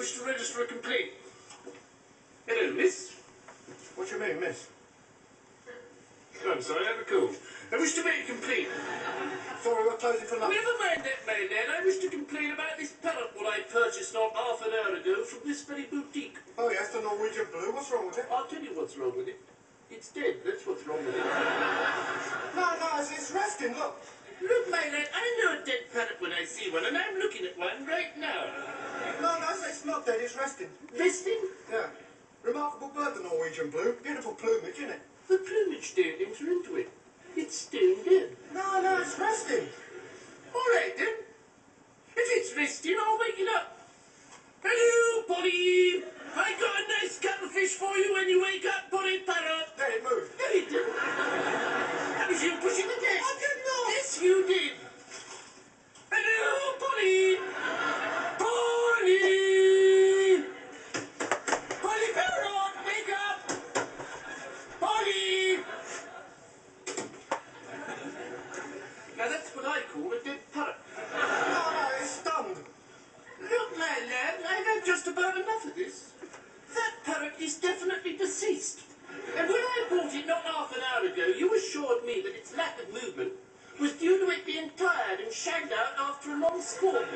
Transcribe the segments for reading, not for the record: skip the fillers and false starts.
wish to register a complaint. Hello, miss. What do you mean, miss? Oh, I'm sorry, I have a cold. I wish to make a complaint. Sorry, we're closing for lunch. Never mind that, my lad. I wish to complain about this parrot what I purchased not half an hour ago from this very boutique. Oh, yes, the Norwegian blue. What's wrong with it? I'll tell you what's wrong with it. It's dead. That's what's wrong with it. No, it's resting, look. Look, my lad, I know a dead parrot when I see one, and I'm looking at one right now. No, it's not dead. It's resting. Resting? Yeah. Remarkable bird, the Norwegian blue. Beautiful plumage, isn't it? The plumage don't enter into it. It's stone dead. No, it's resting. All right, then. If it's resting, I'll wake it up. Hello, Polly. I got a nice cuttlefish for you when you wake up, Polly Parrot. There, it moved. No, you didn't. That was you pushing the desk. I did not. Yes, you did. Hello, Polly. Polly. Polly Parrot, wake up. Polly. Now that's what I call a dead parrot. No, it's stunned. Look, my lad, I've had just about enough of this. That parrot is definitely deceased. And when I bought it not half an hour ago, you assured me that its lack of movement was due to it being tired and shagged out after a long sport. It's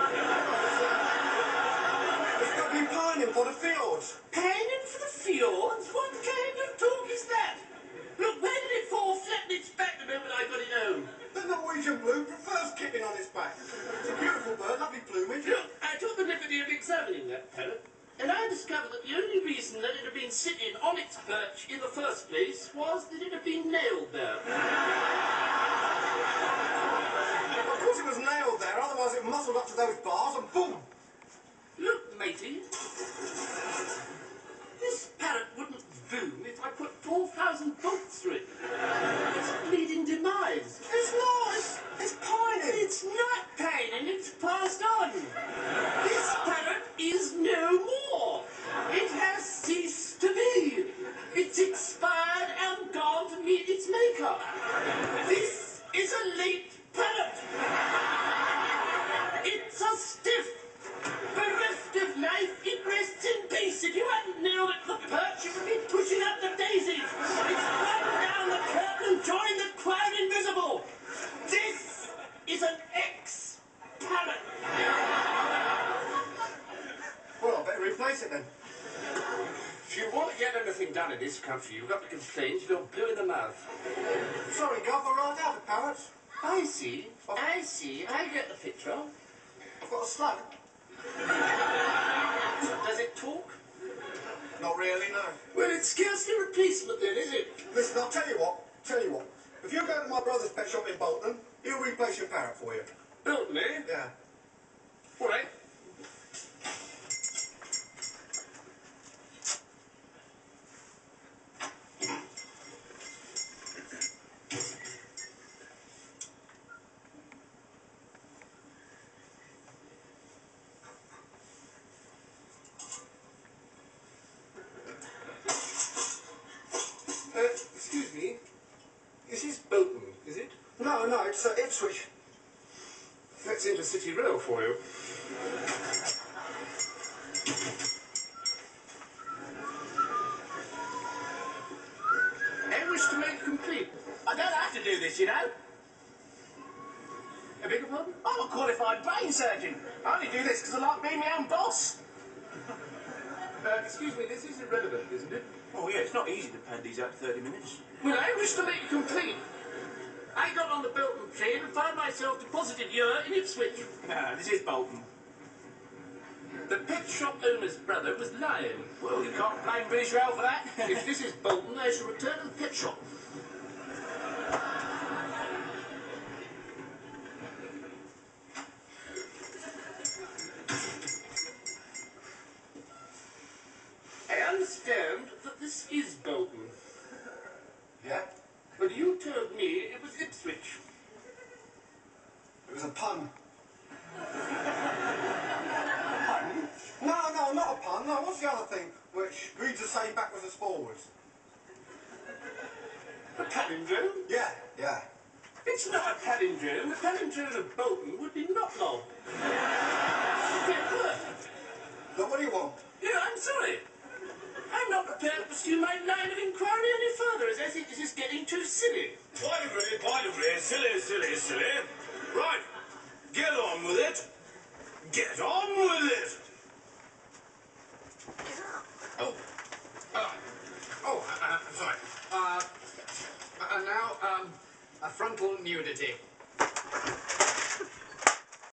got been pining for the fields. Pining for the fjords? What kind of talk is that? Look, where did it fall flat on its back the moment I got it home? The Norwegian blue prefers kicking on its back. It's a beautiful bird, lovely plumage. Look, I took the liberty of examining that parrot, and I discovered that the only reason that it had been sitting on its perch in the first place was that it had been nailed there. Of course it was nailed there, otherwise it muscled up to those bars and boom! Look, matey, this parrot wouldn't boom if I put 4,000 bolts through it. It's bleeding demise. It's not, it's pining. It's not pining, it's passed on. This parrot is no more. It has ceased to be. It's expired and gone to meet its maker. This is a late parrot. It's a stiff. Bereft of life, it rests in peace. If you hadn't nailed it to the perch, you would be pushing up the daisies. It's run down the curtain and joined the crowd invisible. This is an ex-parrot. Well, I better replace it then. If you want to get anything done in this country, you've got to complain till you're blue in the mouth. Sorry, Gov, I ride out the parrots. I see. I get the picture. I've got a slug. Does it talk? Not really, no. Well, it's scarcely a replacement then, is it? Listen, I'll tell you what. If you go to my brother's pet shop in Bolton, he'll replace your parrot for you. Bolton, eh? Yeah. All right. Excuse me. This is Bolton, is it? No, it's Ipswich. That's intercity rail for you. I wish to make a complaint. I don't have to do this, you know. I beg your pardon? I'm a qualified brain surgeon. I only do this because I like being my own boss. Excuse me, this is irrelevant, isn't it? Oh, yeah, it's not easy to pad these out to 30 minutes. Well, I wish to make a complaint. I got on the Bolton train and found myself deposited here in Ipswich. No, this is Bolton. The pet shop owner's brother was lying. Well, you can't blame British Rail for that. If this is Bolton, I shall return to the pet shop. I understand that this is Bolton. Yeah? But you told me it was Ipswich. It was a pun. No, not a pun. No, what's the other thing which reads the same backwards as forwards? A palindrome? Yeah. It's not a palindrome. The palindrome of Bolton would be not long. Look, What do you want? Yeah, I'm sorry. I'm not prepared to pursue my line of inquiry any further, as I think this is getting too silly. Quite agree. Silly. Right, get on with it. Get on with it. Sorry. And now, a frontal nudity.